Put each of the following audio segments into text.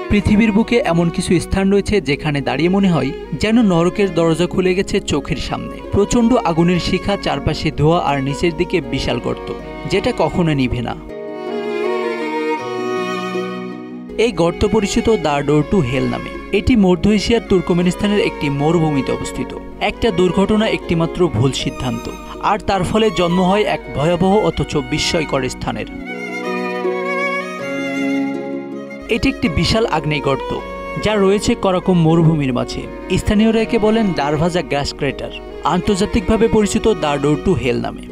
পৃথিবীর বুকে এমন কিছু স্থান রয়েছে যেখানে দাঁড়িয়ে মনে হয় যেন নরকের দরজা খুলে গেছে চোখের সামনে। প্রচণ্ড আগুনের শিখা, চারপাশে ধোঁয়া আর নিচের দিকে বিশাল গর্ত, যেটা কখনো নিভে না। এই গর্ত পরিচিত দ্য ডোর টু হেল নামে। এটি মধ্য এশিয়ার তুর্কমেনিস্তানের একটি মরুভূমিতে অবস্থিত। একটা দুর্ঘটনা, একটিমাত্র ভুল সিদ্ধান্ত, আর তার ফলে জন্ম হয় এক ভয়াবহ অথচ বিস্ময়কর স্থানের। এটি একটি বিশাল আগ্নেয়গর্ত যা রয়েছে করাকম মরুভূমির মাঝে। স্থানীয়রা একে বলেন দারভাজা গ্যাস ক্রেটার, আন্তর্জাতিকভাবে পরিচিত দ্য ডোর টু হেল নামে।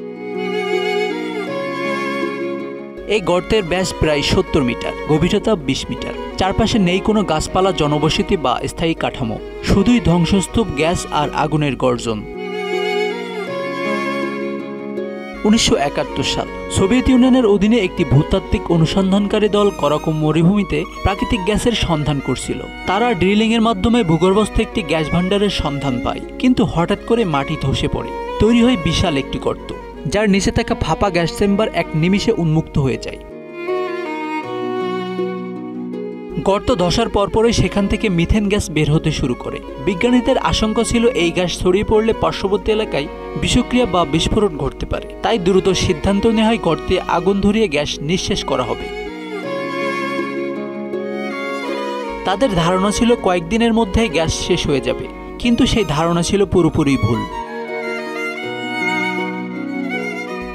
এই গর্তের ব্যাস প্রায় 70 মিটার, গভীরতা 20 মিটার। চারপাশে নেই কোনো গাছপালা, জনবসতি বা স্থায়ী কাঠামো, শুধুই ধ্বংসস্তূপ, গ্যাস আর আগুনের গর্জন। 1971 সাল সোভিয়েত ইউনিয়নের অধীনে একটি ভূতাত্ত্বিক অনুসন্ধানকারী দল করাকম মরুভূমিতে প্রাকৃতিক গ্যাসের সন্ধান করছিল। তারা ড্রিলিংয়ের মাধ্যমে ভূগর্ভস্থ একটি গ্যাস ভাণ্ডারের সন্ধান পায়, কিন্তু হঠাৎ করে মাটি ধসে পড়ে। তৈরি হয় বিশাল একটি গর্ত, যার নিচে থাকা ফাঁপা গ্যাস চেম্বার এক নিমিষে উন্মুক্ত হয়ে যায়। গর্ত ধসার পরপরই সেখান থেকে মিথেন গ্যাস বের হতে শুরু করে। বিজ্ঞানীদের আশঙ্কা ছিল এই গ্যাস ছড়িয়ে পড়লে পার্শ্ববর্তী এলাকায় বিষক্রিয়া বা বিস্ফোরণ ঘটতে পারে। তাই দ্রুত সিদ্ধান্ত নেওয়া হয় গর্তে আগুন ধরিয়ে গ্যাস নিঃশেষ করা হবে। তাদের ধারণা ছিল কয়েকদিনের মধ্যেই গ্যাস শেষ হয়ে যাবে, কিন্তু সেই ধারণা ছিল পুরোপুরি ভুল।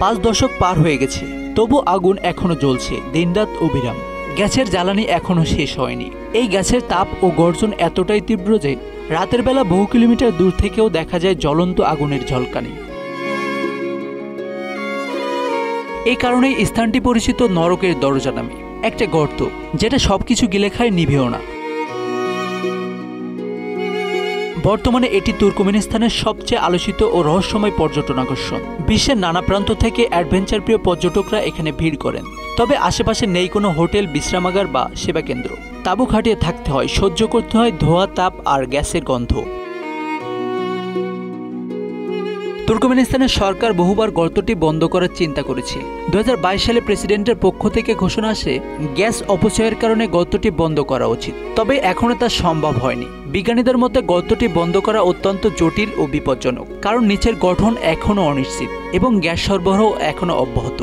5 দশক পার হয়ে গেছে, তবু আগুন এখনো জ্বলছে, দিনরাত অবিরাম। গ্যাসের জ্বালানি এখনো শেষ হয়নি। এই গ্যাসের তাপ ও গর্জন এতটাই তীব্র যে রাতের বেলা বহু কিলোমিটার দূর থেকেও দেখা যায় জ্বলন্ত আগুনের ঝলকানি। এই কারণেই স্থানটি পরিচিত নরকের দরজা নামে। একটা গর্ত যেটা সবকিছু গিলে খায়, নিভেও না। বর্তমানে এটি তুর্কমেনিস্তানের সবচেয়ে আলোচিত ও রহস্যময় পর্যটন আকর্ষণ। বিশ্বের নানা প্রান্ত থেকে অ্যাডভেঞ্চার প্রিয় পর্যটকরা এখানে ভিড় করেন। তবে আশেপাশে নেই কোনো হোটেল, বিশ্রামাগার বা সেবা কেন্দ্র। তাঁবু খাটিয়ে থাকতে হয়, সহ্য করতে হয় ধোঁয়া, তাপ আর গ্যাসের গন্ধ। তুর্কমেনিস্তানের সরকার বহুবার গর্তটি বন্ধ করার চিন্তা করেছে। 2022 সালে প্রেসিডেন্টের পক্ষ থেকে ঘোষণা আসে গ্যাস অপচয়ের কারণে গর্তটি বন্ধ করা উচিত, তবে এখনো তা সম্ভব হয়নি। বিজ্ঞানীদের মতে গর্তটি বন্ধ করা অত্যন্ত জটিল ও বিপজ্জনক, কারণ নিচের গঠন এখনও অনিশ্চিত এবং গ্যাস সরবরাহ এখনও অব্যাহত।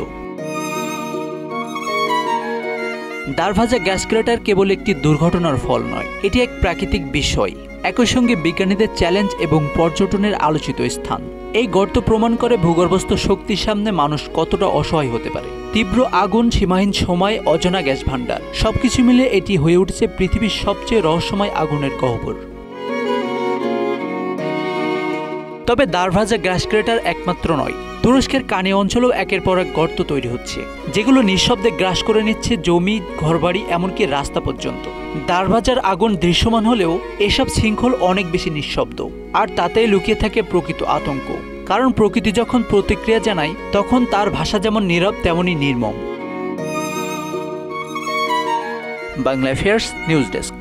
দারভাজা গ্যাস ক্রেটার কেবল একটি দুর্ঘটনার ফল নয়, এটি এক প্রাকৃতিক বিষয়, একই সঙ্গে বিজ্ঞানীদের চ্যালেঞ্জ এবং পর্যটনের আলোচিত স্থান। এই গর্ত প্রমাণ করে ভূগর্ভস্থ শক্তির সামনে মানুষ কতটা অসহায় হতে পারে। তীব্র আগুন, সীমাহীন সময়, অজানা গ্যাস ভাণ্ডার, সবকিছু মিলে এটি হয়ে উঠেছে পৃথিবীর সবচেয়ে রহস্যময় আগুনের গহ্বর। তবে দারভাজা গ্যাস ক্রেটার একমাত্র নয়। তুরস্কের কানি অঞ্চলেও একের পর এক গর্ত তৈরি হচ্ছে, যেগুলো নিঃশব্দে গ্রাস করে নিচ্ছে জমি, ঘরবাড়ি, এমনকি রাস্তা পর্যন্ত। দারভাজার আগুন দৃশ্যমান হলেও এসব শৃঙ্খল অনেক বেশি নিঃশব্দ, আর তাতেই লুকিয়ে থাকে প্রকৃত আতঙ্ক। কারণ প্রকৃতি যখন প্রতিক্রিয়া জানায়, তখন তার ভাষা যেমন নীরব তেমনই নির্মম। Bangla affairs news desk.